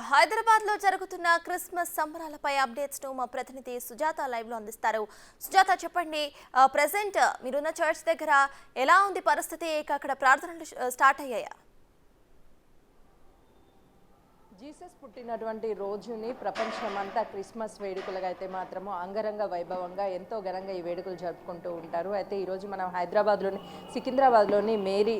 హైదరాబాద్ లో జరుగుతున్న Christmas సంబరాలపై updates ను మా ప్రతినిధి సుజాత లైవ్ లో అందిస్తారు. సుజాత చెప్పండి, ప్రెసెంట్ మీరున్న చర్చ్ దగ్గర ఎలా ఉంది పరిస్థితి? అక్కడ ప్రార్థనలు స్టార్ట్ అయ్యాయా? జీసస్ పుట్టినటువంటి రోజుని ప్రపంచమంతా క్రిస్మస్ వేడుకలుగా అయితే మాత్రము అంగరంగ వైభవంగా ఎంతో ఘనంగా ఈ వేడుకలు జరుపుకుంటూ ఉంటారు. అయితే ఈరోజు మనం హైదరాబాద్లోని సికింద్రాబాద్లోని మేరీ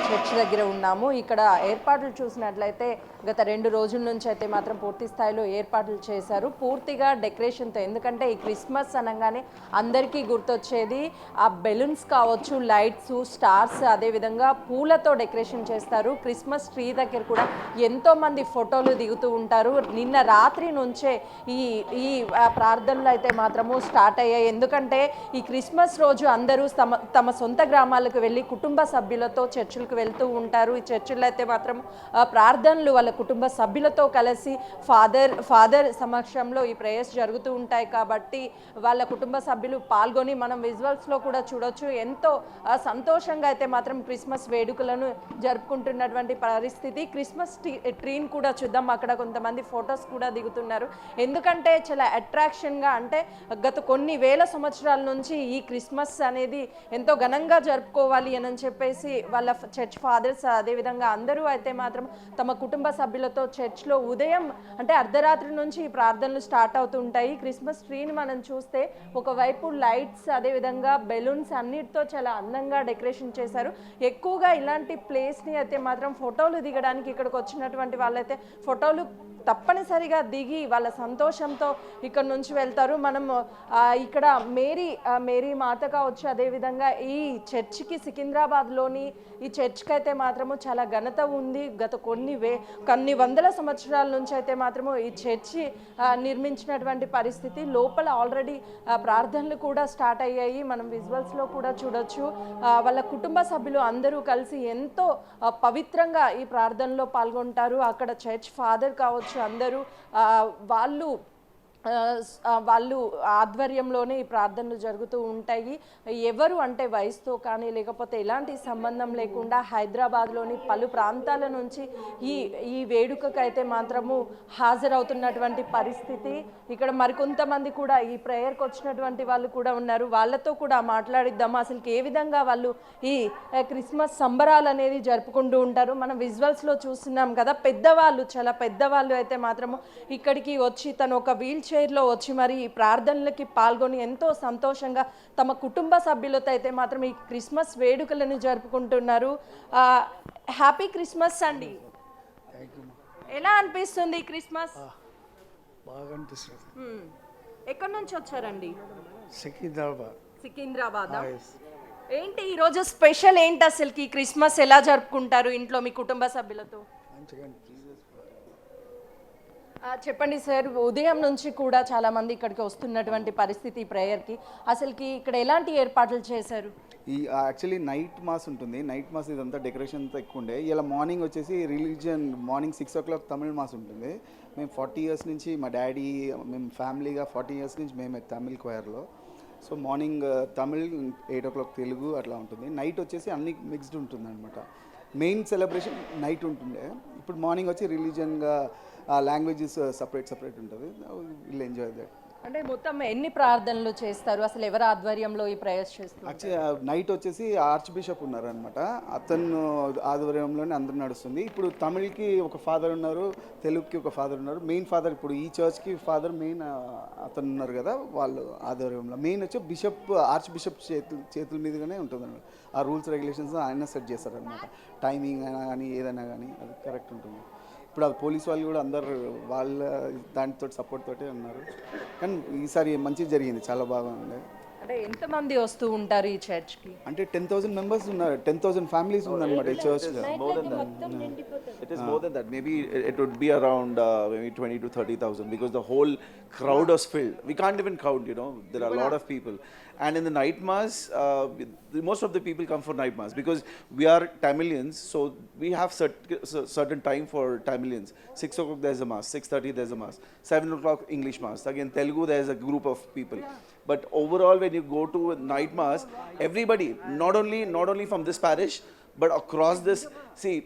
చర్చ్ దగ్గర ఉన్నాము. ఇక్కడ ఏర్పాట్లు చూసినట్లయితే గత 2 రోజుల నుంచి అయితే మాత్రం పూర్తి స్థాయిలో ఏర్పాట్లు చేశారు, పూర్తిగా డెకరేషన్తో. ఎందుకంటే ఈ క్రిస్మస్ అనగానే అందరికీ గుర్తొచ్చేది ఆ బెలూన్స్ కావచ్చు, లైట్స్, స్టార్స్, అదేవిధంగా పూలతో డెకరేషన్ చేస్తారు. క్రిస్మస్ ట్రీ దగ్గర కూడా ఎంతో మంది ఫోటోలు దిగుతూ ఉంటారు. నిన్న రాత్రి నుంచే ఈ ప్రార్థనలు అయితే మాత్రము స్టార్ట్ అయ్యాయి. ఎందుకంటే ఈ క్రిస్మస్ రోజు అందరూ తమ సొంత గ్రామాలకు వెళ్ళి కుటుంబ సభ్యులతో చర్చిలకు వెళ్తూ ఉంటారు. ఈ చర్చిల్లో అయితే మాత్రం ప్రార్థనలు వాళ్ళ కుటుంబ సభ్యులతో కలిసి ఫాదర్ సమక్షంలో ఈ ప్రేయర్స్ జరుగుతూ ఉంటాయి. కాబట్టి వాళ్ళ కుటుంబ సభ్యులు పాల్గొని మనం విజువల్స్లో కూడా చూడొచ్చు. ఎంతో సంతోషంగా అయితే మాత్రం క్రిస్మస్ వేడుకలను జరుపుకుంటున్నటువంటి పరిస్థితి. క్రిస్మస్ ట్రీని కూడా చూద్దాం. అక్కడ కొంతమంది ఫొటోస్ కూడా దిగుతున్నారు. ఎందుకంటే చాలా అట్రాక్షన్గా, అంటే గత కొన్ని వేల సంవత్సరాల నుంచి ఈ క్రిస్మస్ అనేది ఎంతో ఘనంగా జరుపుకోవాలి అని చెప్పేసి వాళ్ళ చర్చ్ ఫాదర్స్ అదేవిధంగా అందరూ అయితే మాత్రం తమ కుటుంబ సభ్యులతో చర్చ్లో ఉదయం అంటే అర్ధరాత్రి నుంచి ఈ ప్రార్థనలు స్టార్ట్ అవుతుంటాయి. క్రిస్మస్ ట్రీని మనం చూస్తే ఒకవైపు లైట్స్ అదేవిధంగా బెలూన్స్ అన్నిటితో చాలా అందంగా డెకరేషన్ చేశారు. ఎక్కువగా ఇలాంటి ప్లేస్ని అయితే మాత్రం ఫోటోలు దిగడానికి ఇక్కడికి వచ్చినటువంటి వాళ్ళైతే ఫోటోలు తప్పనిసరిగా దిగి వాళ్ళ సంతోషంతో ఇక్కడ నుంచి వెళ్తారు. మనం ఇక్కడ మేరీ మాత కావచ్చు, అదేవిధంగా ఈ చర్చికి సికింద్రాబాద్లోని ఈ చర్చ్కి అయితే మాత్రము చాలా ఘనత ఉంది. గత కొన్ని వందల సంవత్సరాల నుంచి అయితే మాత్రము ఈ చర్చి నిర్మించినటువంటి పరిస్థితి. లోపల ఆల్రెడీ ప్రార్థనలు కూడా స్టార్ట్ అయ్యాయి. మనం విజువల్స్లో కూడా చూడొచ్చు. వాళ్ళ కుటుంబ సభ్యులు అందరూ కలిసి ఎంతో పవిత్రంగా ఈ ప్రార్థనలో పాల్గొంటారు. అక్కడ చర్చ్ ఫాదర్ కావచ్చు, అందరూ వాళ్ళు ఆధ్వర్యంలోనే ఈ ప్రార్థనలు జరుగుతూ ఉంటాయి. ఎవరు అంటే వయసుతో కానీ లేకపోతే ఎలాంటి సంబంధం లేకుండా హైదరాబాద్లోని పలు ప్రాంతాల నుంచి ఈ వేడుకకు అయితే మాత్రము హాజరవుతున్నటువంటి పరిస్థితి. ఇక్కడ మరికొంతమంది కూడా ఈ ప్రేయర్కి వచ్చినటువంటి వాళ్ళు కూడా ఉన్నారు. వాళ్ళతో కూడా మాట్లాడిద్దాము. అసలు ఏ విధంగా వాళ్ళు ఈ క్రిస్మస్ సంబరాలు అనేది జరుపుకుంటూ ఉంటారు. మనం విజువల్స్లో చూస్తున్నాం కదా, చాలా పెద్దవాళ్ళు అయితే మాత్రము ఇక్కడికి వచ్చి తను ఒక వీల్ చైర్లో వచ్చి మరి ఈ ప్రార్థనలకి పాల్గొని ఎంతో సంతోషంగా తమ కుటుంబ సభ్యులతో అయితే మాత్రం ఈ క్రిస్మస్ వేడుకలను జరుపుకుంటున్నారు. హ్యాపీ క్రిస్మస్ అండి. ఎలా అనిపిస్తుంది ఈ క్రిస్మస్? బాగా అనిపిస్తుంది. ఎక్కడి నుంచి వచ్చారండి? సికింద్రాబాద్. ఏంటి ఈరోజు స్పెషల్ ఏంటి? అసలుకి ఈ క్రిస్మస్ ఎలా జరుపుకుంటారు ఇంట్లో మీ కుటుంబ సభ్యులతో? చెప్పండి సార్. ఉదయం నుంచి కూడా చాలా మంది ఇక్కడికి వస్తున్నటువంటి పరిస్థితి ప్రేయర్కి. అసలుకి ఇక్కడ ఎలాంటి ఏర్పాట్లు చేశారు? యాక్చువల్లీ నైట్ మాస్ ఉంటుంది. నైట్ మాస్ ఇదంతా డెకరేషన్తో ఎక్కువ ఉండే. ఇలా మార్నింగ్ వచ్చేసి మార్నింగ్ 6 o'clock తమిళ్ మాస్ ఉంటుంది. మేము 40 years నుంచి మా డాడీ మేము ఫ్యామిలీగా 40 years నుంచి మేము తమిళ్ క్వైర్లో. So morning Tamil, 8 o'clock Telugu అట్లా ఉంటుంది. నైట్ వచ్చేసి అన్ని మిక్స్డ్ ఉంటుంది అనమాట. మెయిన్ సెలబ్రేషన్ నైట్ ఉంటుండే. ఇప్పుడు మార్నింగ్ వచ్చి రిలీజియన్గా లాంగ్వేజెస్ సపరేట్ ఉంటుంది. Will enjoy that. అంటే మొత్తం ఎన్ని ప్రార్థనలు చేస్తారు? అసలు ఎవరి ఆధ్వర్యంలో ఈ ప్రేయర్స్ చేస్తారు? యాక్చువల్లీ నైట్ వచ్చేసి ఆర్చ్ బిషప్ ఉన్నారనమాట. అతను ఆధ్వర్యంలోనే అందరూ నడుస్తుంది. ఇప్పుడు తమిళ్కి ఒక ఫాదర్ ఉన్నారు, తెలుగుకి ఒక ఫాదర్ ఉన్నారు. మెయిన్ ఫాదర్ ఇప్పుడు ఈ చర్చ్కి ఫాదర్ మెయిన్ అతను ఉన్నారు కదా, వాళ్ళు ఆధ్వర్యంలో. మెయిన్ వచ్చి బిషప్, ఆర్చ్ బిషప్ చేతుల మీదుగానే ఉంటుంది అనమాట. ఆ రూల్స్ రెగ్యులేషన్స్ ఆయన సెట్ చేస్తారనమాట. టైమింగ్ అయినా కానీ ఏదైనా కానీ అది కరెక్ట్ ఉంటుంది. ఇప్పుడు ఆ పోలీస్ వాళ్ళు కూడా అందరు వాళ్ళ దానితో సపోర్ట్ తోటే ఉన్నారు. కానీ ఈసారి మంచిగా జరిగింది, చాలా బాగా ఉంది. అంటే ఎంతమంది వస్తూ ఉంటారు ఈ చర్చ్కి? అంటే 10,000 members ఉన్నారు. 10,000 families ఉందన్నమాట ఈ చర్చ్లో. It is more than that. Maybe it would be around maybe 20 to 30,000 because the whole crowd was filled. We can't even count, you know. There are a lot of people. And in the night mass, most of the people come for night mass because we are Tamilians, so we have certain time for Tamilians. 6 o'clock there's a mass, 6:30 there's a mass, 7 o'clock English mass. Again, Telugu there's a group of people. But overall, when you go to a night mass, everybody, not only from this parish, but across this, see,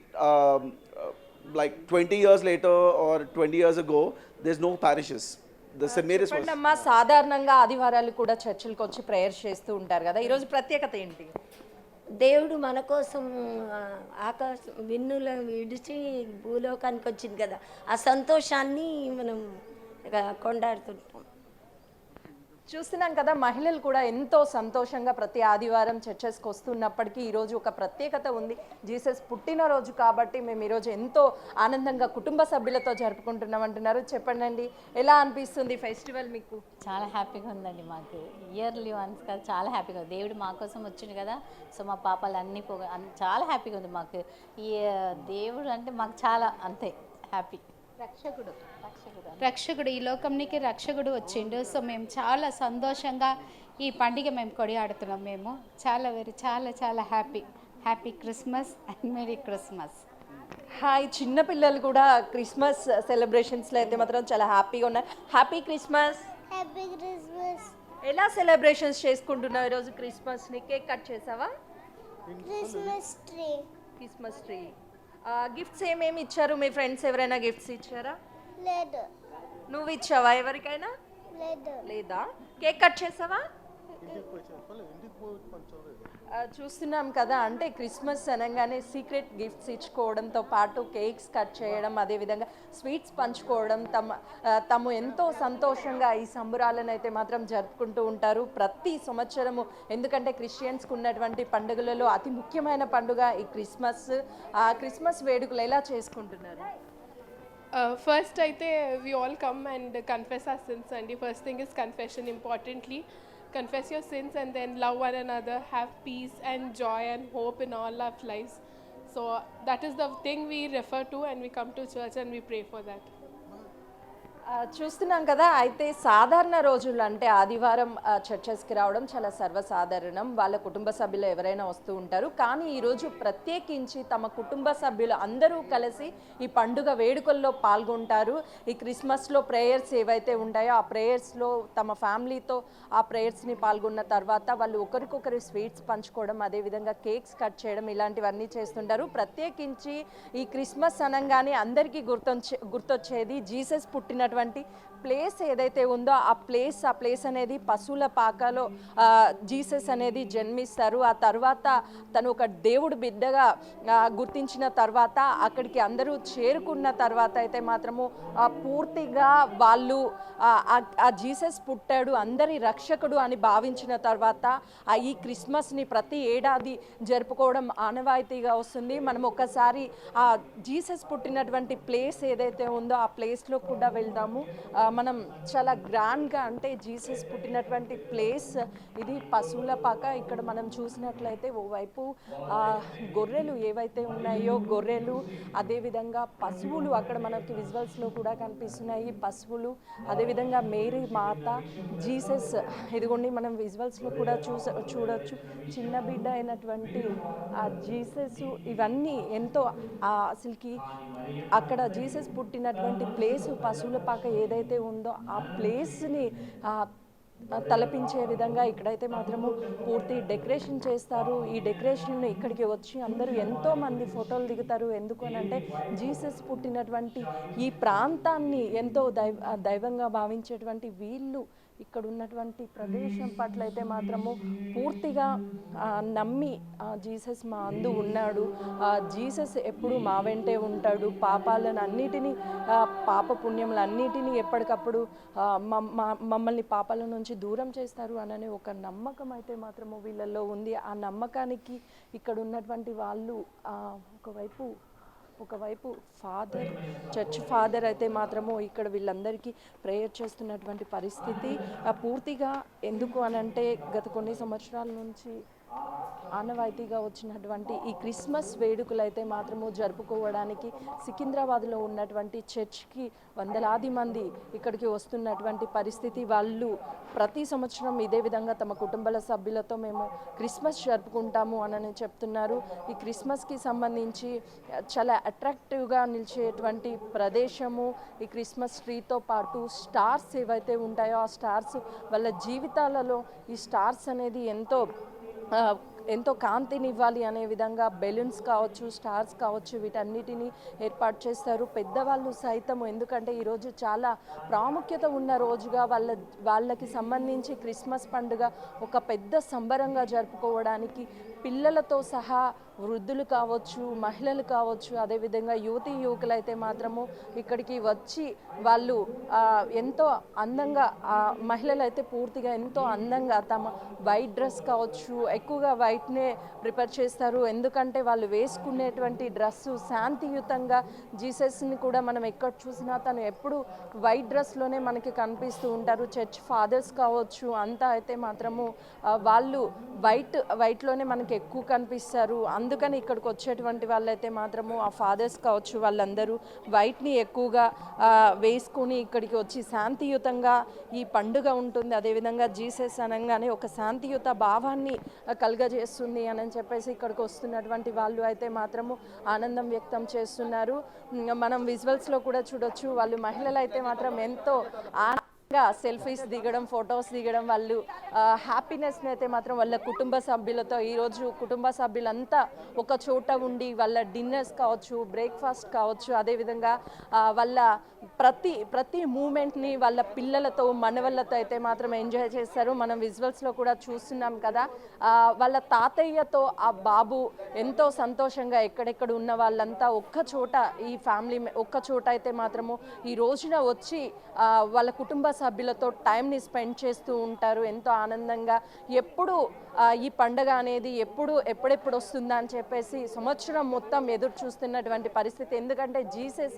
like 20 years later or 20 years ago, there's no parishes. The St. Mary's was. చెప్పండి అమ్మా, సాధారణంగా ఆదివారాలు కూడా చర్చిలకు వచ్చి prayers చేస్తూ ఉంటారు కదా, ఈరోజు ప్రత్యేకత ఏంటి? దేవుడు మన కోసం ఆకాశం విన్నుల విడిచి భూలోకానికి వచ్చింది కదా, ఆ సంతోషాన్ని మనం కొండాడుతుంటాం. చూస్తున్నాం కదా, మహిళలు కూడా ఎంతో సంతోషంగా ప్రతి ఆదివారం చర్చెస్కి వస్తున్నప్పటికీ ఈరోజు ఒక ప్రత్యేకత ఉంది. జీసస్ పుట్టినరోజు కాబట్టి మేము ఈరోజు ఎంతో ఆనందంగా కుటుంబ సభ్యులతో జరుపుకుంటున్నాం అంటున్నారు. చెప్పండి, ఎలా అనిపిస్తుంది ఫెస్టివల్ మీకు? చాలా హ్యాపీగా ఉందండి. మాకు ఇయర్లీ వన్స్ కదా, చాలా హ్యాపీగా ఉంది. దేవుడు మా కోసం వచ్చింది కదా, సో మా పాపాలు అన్నీ చాలా హ్యాపీగా ఉంది మాకు. ఈ దేవుడు అంటే మాకు చాలా అంతే హ్యాపీ. రక్షకుడు ఈ లోకంనికి రక్షకుడు వచ్చిండు. సో మేము చాలా సంతోషంగా ఈ పండుగ మేము కొనియాడుతున్నాం. మేము చాలా చాలా happy Christmas and merry Christmas. Hi, చిన్నపిల్లలు కూడా క్రిస్మస్ సెలబ్రేషన్స్లో అయితే మాత్రం చాలా హ్యాపీగా ఉన్నారు. Happy Christmas. Happy Christmas. ఎలా సెలబ్రేషన్స్ చేసుకుంటున్నావు ఈరోజు క్రిస్మస్ని? కేక్ కట్ చేసావా? Christmas tree. Christmas tree. Gifts ఏమేమి ఇచ్చారు? మీ ఫ్రెండ్స్ ఎవరైనా గిఫ్ట్స్ ఇచ్చారా? లేదు. నువ్వు ఇచ్చావా ఎవరికైనా? లేదు. లేదా? కేక్ కట్ చేసావా? చూస్తున్నాం కదా, అంటే క్రిస్మస్ అనగానే సీక్రెట్ గిఫ్ట్స్ ఇచ్చుకోవడంతో పాటు కేక్స్ కట్ చేయడం, అదేవిధంగా స్వీట్స్ పంచుకోవడం, తమ ఎంతో సంతోషంగా ఈ సంబురాలను అయితే మాత్రం జరుపుకుంటూ ఉంటారు ప్రతి సంవత్సరము. ఎందుకంటే క్రిస్టియన్స్కి ఉన్నటువంటి పండుగలలో అతి ముఖ్యమైన పండుగ ఈ క్రిస్మస్. ఆ క్రిస్మస్ వేడుకలు ఎలా చేసుకుంటున్నారు? First అయితే we all come and confess our sins, and the first thing is confession. Importantly, confess your sins and then love one another, have peace and joy and hope in all our lives. So that is the thing we refer to, and we come to church and we pray for that. చూస్తున్నాం కదా, అయితే సాధారణ రోజుల్లో అంటే ఆదివారం చర్చెస్కి రావడం చాలా సర్వసాధారణం. వాళ్ళ కుటుంబ సభ్యులు ఎవరైనా వస్తూ ఉంటారు. కానీ ఈరోజు ప్రత్యేకించి తమ కుటుంబ సభ్యులు అందరూ కలిసి ఈ పండుగ వేడుకల్లో పాల్గొంటారు. ఈ క్రిస్మస్లో ప్రేయర్స్ ఏవైతే ఉంటాయో ఆ ప్రేయర్స్లో తమ ఫ్యామిలీతో ఆ ప్రేయర్స్ని పాల్గొన్న తర్వాత వాళ్ళు ఒకరికొకరు స్వీట్స్ పంచుకోవడం, అదేవిధంగా కేక్స్ కట్ చేయడం, ఇలాంటివన్నీ చేస్తుంటారు. ప్రత్యేకించి ఈ క్రిస్మస్ అనగానే అందరికీ గుర్తొచ్చేది జీసస్ పుట్టినటువంటి ప్లేస్ ఏదైతే ఉందో ఆ ప్లేస్ అనేది పశువుల పాకలో జీసస్ అనేది జన్మిస్తారు. ఆ తర్వాత తను ఒక దేవుడు బిడ్డగా గుర్తించిన తర్వాత అక్కడికి అందరూ చేరుకున్న తర్వాత అయితే మాత్రము పూర్తిగా వాళ్ళు ఆ జీసస్ పుట్టాడు, అందరి రక్షకుడు అని భావించిన తర్వాత ఈ క్రిస్మస్ని ప్రతి ఏడాది జరుపుకోవడం ఆనవాయితీగా వస్తుంది. మనం ఒకసారి ఆ జీసస్ పుట్టినటువంటి ప్లేస్ ఏదైతే ఉందో ఆ ప్లేస్లో కూడా వెళ్దాము. మనం చాలా గ్రాండ్గా, అంటే జీసస్ పుట్టినటువంటి ప్లేస్ ఇది పశువుల పాక. ఇక్కడ మనం చూసినట్లయితే ఓవైపు గొర్రెలు ఏవైతే ఉన్నాయో గొర్రెలు, అదేవిధంగా పశువులు అక్కడ మనకి విజువల్స్లో కూడా కనిపిస్తున్నాయి. పశువులు, అదేవిధంగా మేరీ మాత, జీసస్ ఇదిగోండి మనం విజువల్స్లో కూడా చూడొచ్చు. చిన్న బిడ్డ అయినటువంటి ఆ జీసస్, ఇవన్నీ ఎంతో అసలుకి అక్కడ జీసస్ పుట్టినటువంటి ప్లేసు పశువుల పాక ఏదైతే ఉందో ఆ ప్లేస్ని తలపించే విధంగా ఇక్కడైతే మాత్రము పూర్తి డెకరేషన్ చేస్తారు. ఈ డెకరేషన్ ఇక్కడికి వచ్చి అందరూ ఎంతోమంది ఫోటోలు దిగుతారు. ఎందుకు అని అంటే జీసస్ పుట్టినటువంటి ఈ ప్రాంతాన్ని ఎంతో దైవంగా భావించేటువంటి వీళ్ళు ఇక్కడ ఉన్నటువంటి ప్రదేశం పట్ల అయితే మాత్రము పూర్తిగా నమ్మి జీసస్ మా అందు ఉన్నాడు, జీసస్ ఎప్పుడు మా వెంటే ఉంటాడు, పాపాలను అన్నిటినీ పాప పుణ్యములన్నిటినీ ఎప్పటికప్పుడు మమ్మల్ని పాపాల నుంచి దూరం చేస్తారు అననే ఒక నమ్మకం అయితే మాత్రము వీళ్ళల్లో ఉంది. ఆ నమ్మకానికి ఇక్కడ ఉన్నటువంటి వాళ్ళు ఒకవైపు ఫాదర్, చర్చ్ ఫాదర్ అయితే మాత్రము ఇక్కడ వీళ్ళందరికీ ప్రేయర్ చేస్తున్నటువంటి పరిస్థితి పూర్తిగా. ఎందుకు అనంటే గత కొన్ని సంవత్సరాల నుంచి ఆనవాయితీగా వచ్చినటువంటి ఈ క్రిస్మస్ వేడుకలు అయితే మాత్రము జరుపుకోవడానికి సికింద్రాబాద్లో ఉన్నటువంటి చర్చ్కి వందలాది మంది ఇక్కడికి వస్తున్నటువంటి పరిస్థితి. వాళ్ళు ప్రతి సంవత్సరం ఇదే విధంగా తమ కుటుంబాల సభ్యులతో మేము క్రిస్మస్ జరుపుకుంటాము అని చెప్తున్నారు. ఈ క్రిస్మస్కి సంబంధించి చాలా అట్రాక్టివ్గా నిలిచేటువంటి ప్రదేశము ఈ క్రిస్మస్ ట్రీతో పాటు స్టార్స్ ఏవైతే ఉంటాయో ఆ స్టార్స్ వాళ్ళ జీవితాలలో ఈ స్టార్స్ అనేది ఎంతో కాంతినివ్వాలి అనే విధంగా బెలూన్స్ కావచ్చు, స్టార్స్ కావచ్చు, వీటన్నిటిని ఏర్పాటు చేస్తారు. పెద్దవాళ్ళు సైతం, ఎందుకంటే ఈరోజు చాలా ప్రాముఖ్యత ఉన్న రోజుగా వాళ్ళకి సంబంధించి క్రిస్మస్ పండుగ ఒక పెద్ద సంబరంగా జరుపుకోవడానికి పిల్లలతో సహా వృద్ధులు కావచ్చు, మహిళలు కావచ్చు, అదేవిధంగా యువతీ యువకులు అయితే మాత్రము ఇక్కడికి వచ్చి వాళ్ళు ఎంతో అందంగా, మహిళలు అయితే పూర్తిగా ఎంతో అందంగా తమ వైట్ డ్రెస్ కావచ్చు, ఎక్కువగా వైట్నే ప్రిపేర్ చేస్తారు. ఎందుకంటే వాళ్ళు వేసుకునేటువంటి డ్రెస్సు శాంతియుతంగా, జీసస్ని కూడా మనం ఎక్కడ చూసినా తను ఎప్పుడు వైట్ డ్రెస్లోనే మనకి కనిపిస్తూ ఉంటారు. చర్చ్ ఫాదర్స్ కావచ్చు, అంతా అయితే మాత్రము వాళ్ళు వైట్లోనే మనకి ఎక్కువ కనిపిస్తారు. అందుకని ఇక్కడికి వచ్చేటువంటి వాళ్ళైతే మాత్రము ఆ ఫాదర్స్ కావచ్చు, వాళ్ళందరూ వైట్ని ఎక్కువగా వేసుకుని ఇక్కడికి వచ్చి శాంతియుతంగా ఈ పండుగ ఉంటుంది. అదేవిధంగా జీసస్ అనగానే ఒక శాంతియుత భావాన్ని కలుగజేస్తుంది అని చెప్పేసి ఇక్కడికి వస్తున్నటువంటి వాళ్ళు అయితే మాత్రము ఆనందం వ్యక్తం చేస్తున్నారు. మనం విజువల్స్లో కూడా చూడొచ్చు, వాళ్ళు మహిళలు అయితే మాత్రం ఎంతో సెల్ఫీస్ దిగడం, ఫొటోస్ దిగడం, వాళ్ళు హ్యాపీనెస్ని అయితే మాత్రం వాళ్ళ కుటుంబ సభ్యులతో, ఈరోజు కుటుంబ సభ్యులంతా ఒక చోట ఉండి వాళ్ళ డిన్నర్స్ కావచ్చు, బ్రేక్ఫాస్ట్ కావచ్చు, అదేవిధంగా వాళ్ళ ప్రతి మూమెంట్ని వాళ్ళ పిల్లలతో, మనవళ్ళతో అయితే మాత్రం ఎంజాయ్ చేస్తారు. మనం విజువల్స్లో కూడా చూస్తున్నాం కదా, వాళ్ళ తాతయ్యతో ఆ బాబు ఎంతో సంతోషంగా ఎక్కడెక్కడ ఉన్న వాళ్ళంతా ఒక్క చోట, ఈ ఫ్యామిలీ ఒక్క చోట అయితే మాత్రము ఈ రోజున వచ్చి వాళ్ళ కుటుంబ సభ్యులతో టైంని స్పెండ్ చేస్తూ ఉంటారు ఎంతో ఆనందంగా. ఎప్పుడు ఈ పండగ అనేది ఎప్పుడెప్పుడు వస్తుందా అని చెప్పేసి సంవత్సరం మొత్తం ఎదురు చూస్తున్నటువంటి పరిస్థితి. ఎందుకంటే జీసస్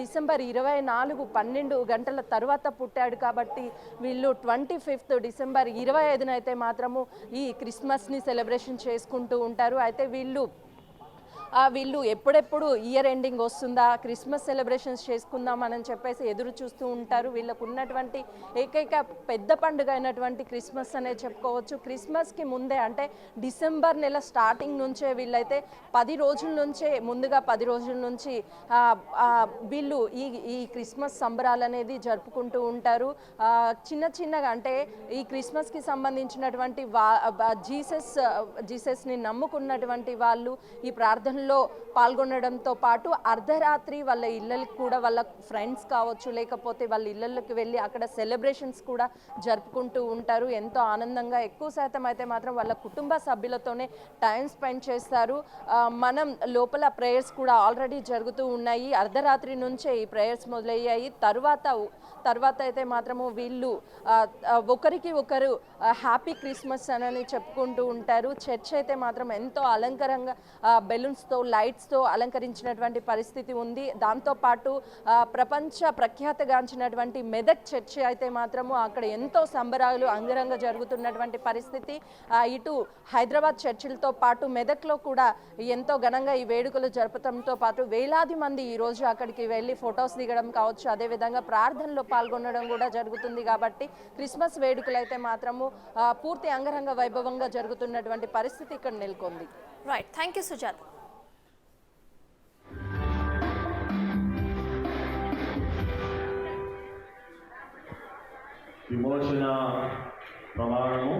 డిసెంబర్ 24 12 గంటల తర్వాత పుట్టాడు కాబట్టి వీళ్ళు 25th డిసెంబర్ 25న అయితే మాత్రము ఈ క్రిస్మస్ని సెలబ్రేషన్ చేసుకుంటూ ఉంటారు. అయితే వీళ్ళు ఎప్పుడెప్పుడు ఇయర్ ఎండింగ్ వస్తుందా, క్రిస్మస్ సెలబ్రేషన్స్ చేసుకుందామని చెప్పేసి ఎదురు చూస్తూ ఉంటారు. వీళ్ళకు ఉన్నటువంటి ఏకైక పెద్ద పండుగ అయినటువంటి క్రిస్మస్ అనే చెప్పుకోవచ్చు. క్రిస్మస్కి ముందే, అంటే డిసెంబర్ నెల స్టార్టింగ్ నుంచే వీళ్ళైతే 10 రోజుల నుంచే, ముందుగా 10 రోజుల నుంచి వీళ్ళు ఈ క్రిస్మస్ సంబరాలు అనేది జరుపుకుంటూ ఉంటారు. చిన్నగా, అంటే ఈ క్రిస్మస్కి సంబంధించినటువంటి జీసస్ని నమ్ముకున్నటువంటి వాళ్ళు ఈ ప్రార్థన పాల్గొనడంతో పాటు అర్ధరాత్రి వాళ్ళ ఇళ్ళకి కూడా, వాళ్ళ ఫ్రెండ్స్ కావచ్చు, లేకపోతే వాళ్ళ ఇళ్ళకి వెళ్ళి అక్కడ సెలబ్రేషన్స్ కూడా జరుపుకుంటూ ఉంటారు ఎంతో ఆనందంగా. ఎక్కువ శాతం అయితే మాత్రం వాళ్ళ కుటుంబ సభ్యులతోనే టైం స్పెండ్ చేస్తారు. మనం లోపల ప్రేయర్స్ కూడా ఆల్రెడీ జరుగుతూ ఉన్నాయి. అర్ధరాత్రి నుంచే ఈ ప్రేయర్స్ మొదలయ్యాయి. తర్వాత అయితే మాత్రము వీళ్ళు ఒకరికి ఒకరు హ్యాపీ క్రిస్మస్ అని చెప్పుకుంటూ ఉంటారు. చర్చ్ అయితే మాత్రం ఎంతో అలంకరంగా బెలూన్స్తో, లైట్స్తో అలంకరించినటువంటి పరిస్థితి ఉంది. దాంతోపాటు ప్రపంచ ప్రఖ్యాతగాంచినటువంటి మెదక్ చర్చ్ అయితే మాత్రము అక్కడ ఎంతో సంబరాలు అంగరంగ జరుగుతున్నటువంటి పరిస్థితి. ఇటు హైదరాబాద్ చర్చిలతో పాటు మెదక్లో కూడా ఎంతో ఘనంగా ఈ వేడుకలు జరపడంతో పాటు వేలాది మంది ఈరోజు అక్కడికి వెళ్ళి ఫొటోస్ దిగడం కావచ్చు, అదేవిధంగా ప్రార్థనలో పాల్గొనడం కూడా జరుగుతుంది. కాబట్టి క్రిస్మస్ వేడుకలు అయితే మాత్రము పూర్తి అంగరంగ వైభవంగా జరుగుతున్నటువంటి పరిస్థితి ఇక్కడ నెలకొంది. Right, thank you Sujatha. విమోచన ప్రమాణము